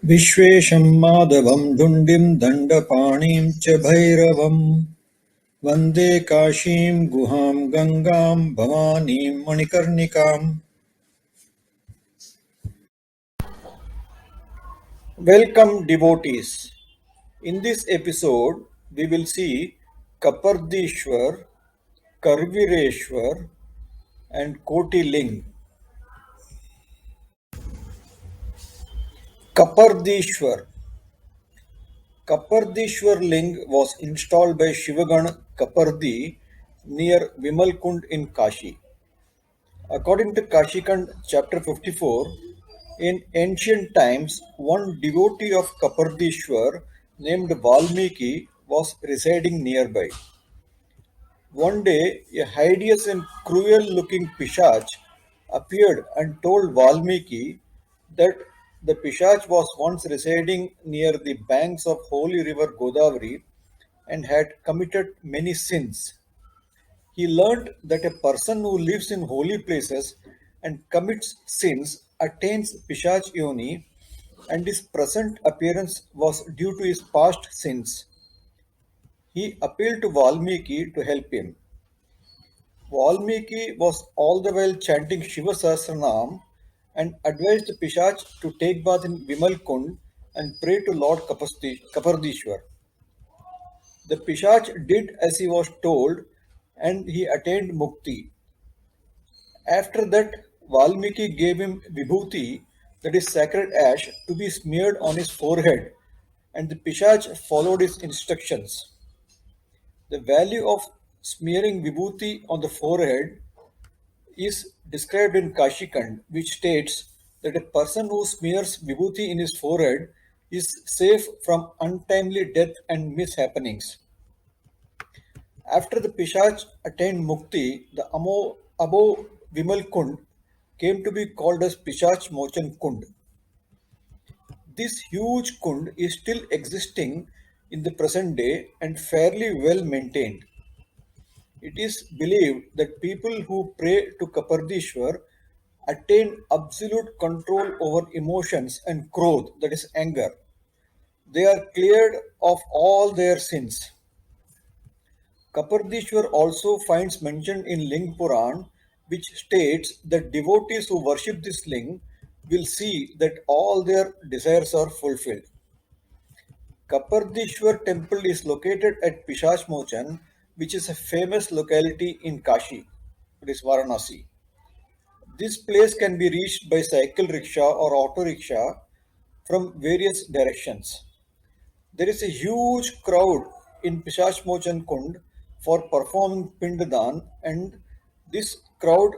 विश्वेशं माधवं धुण्डिं दण्डपाणिं च भैरवम् वन्दे काशीं गुहां गङ्गां भवानीं मणिकर्णिकाम्। Welcome devotees. In this episode, we will see Kapardishwar, Karvireshwar and Koti Ling. Kapardishwar. Kapardishwar Ling was installed by Shivagan Kapardi near Vimalkund in Kashi. According to Kashikand chapter 54, in ancient times, one devotee of Kapardishwar named Valmiki was residing nearby. One day, a hideous and cruel looking Pishach appeared and told Valmiki that the Pishach was once residing near the banks of holy river Godavari and had committed many sins. He learned that a person who lives in holy places and commits sins attains Pishach Yoni, and his present appearance was due to his past sins. He appealed to Valmiki to help him. Valmiki was all the while chanting Shiva Sahasranam and advised Pishach to take bath in Vimalkund and pray to Lord Kapardishwar. The Pishach did as he was told and he attained Mukti. After that, Valmiki gave him vibhuti, that is sacred ash, to be smeared on his forehead, and the Pishach followed his instructions. The value of smearing vibhuti on the forehead is described in Kashikand, which states that a person who smears vibhuti in his forehead is safe from untimely death and mishappenings. After the Pishach attained Mukti, the above Vimal Kund came to be called as Pishach Mochan Kund. This huge kund is still existing in the present day and fairly well maintained. It is believed that people who pray to Kapardishwar attain absolute control over emotions and krodh, that is anger. They are cleared of all their sins. Kapardishwar also finds mention in Ling Puran, which states that devotees who worship this ling will see that all their desires are fulfilled. Kapardishwar temple is located at Pishachmochan, which is a famous locality in Kashi, it is Varanasi. This place can be reached by cycle rickshaw or auto rickshaw from various directions. There is a huge crowd in Pishachmochan Kund for performing Pindadan, and this crowd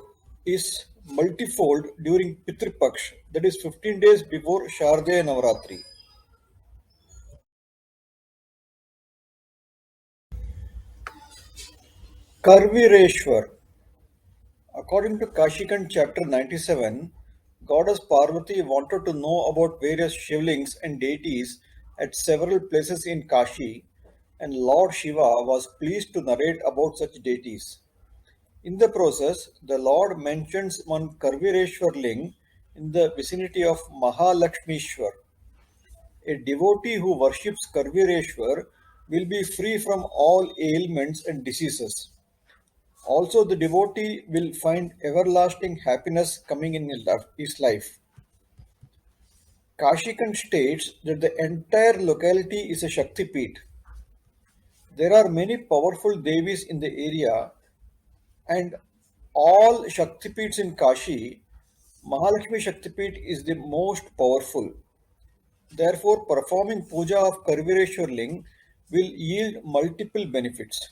is multifold during Pitru Paksh, that is 15 days before Shardeya Navaratri. Karvireshwar. According to Kashikand chapter 97, Goddess Parvati wanted to know about various Shivlings and deities at several places in Kashi, and Lord Shiva was pleased to narrate about such deities. In the process, the Lord mentions one Karvireshwar ling in the vicinity of Mahalakshmishwar. A devotee who worships Karvireshwar will be free from all ailments and diseases. Also, the devotee will find everlasting happiness coming in his life. Kashikan states that the entire locality is a Shakti Peeth. There are many powerful Devis in the area, and all Shakti Peeths in Kashi, Mahalakshmi Shakti Peeth is the most powerful. Therefore, performing puja of Karvireshwar Ling will yield multiple benefits.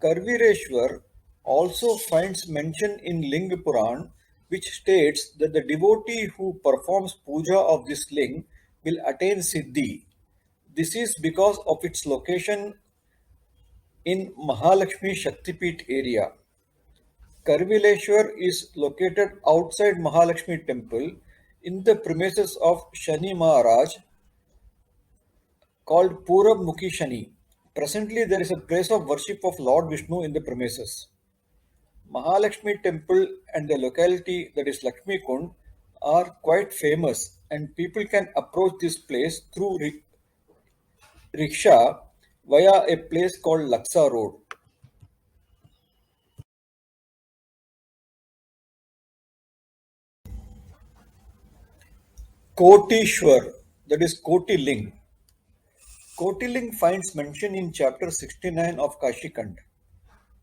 Karvireshwar also finds mention in Ling Puran, which states that the devotee who performs puja of this ling will attain Siddhi. This is because of its location in Mahalakshmi Shaktipeeth area. Karvileshwar is located outside Mahalakshmi temple in the premises of Shani Maharaj called Purab Mukhi Shani. Presently, there is a place of worship of Lord Vishnu in the premises. Mahalakshmi temple and the locality, that is Lakshmi Kund, are quite famous, and people can approach this place through rickshaw via a place called Laksa Road. Kotishwar, that is Kotiling. Kotiling finds mention in chapter 69 of Kashikand.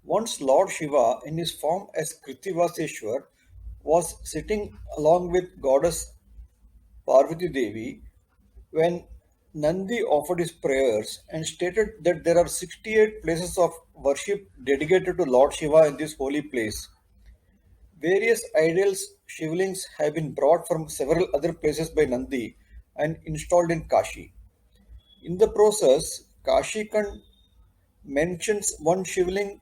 Once Lord Shiva, in his form as Kritivaseshwar, was sitting along with goddess Parvati Devi when Nandi offered his prayers and stated that there are 68 places of worship dedicated to Lord Shiva in this holy place. Various idols, shivlings have been brought from several other places by Nandi and installed in Kashi. In the process, Kashikand mentions one shivling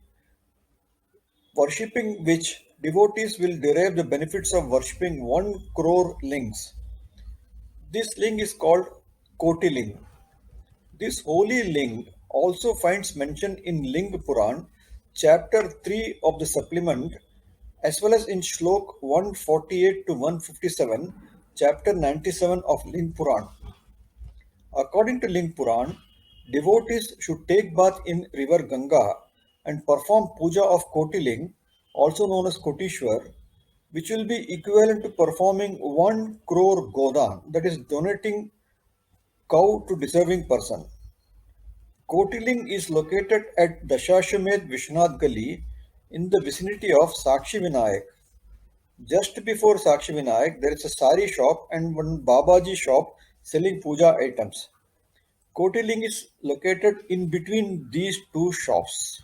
worshipping which devotees will derive the benefits of worshipping 1 crore lings. This ling is called Kotiling. This holy ling also finds mention in Ling Puran, chapter 3 of the supplement, as well as in Shlok 148 to 157, chapter 97 of Ling Puran. According to Ling Puran, devotees should take bath in river Ganga and perform puja of Kotiling, also known as Kotishwar, which will be equivalent to performing 1 crore godan, that is donating cow to deserving person. Kotiling is located at Dashashwamedh Vishwanath Gali in the vicinity of Sakshi Vinayak. Just before Sakshi Vinayak, there is a sari shop and one Babaji shop selling puja items. Kotiling is located in between these two shops.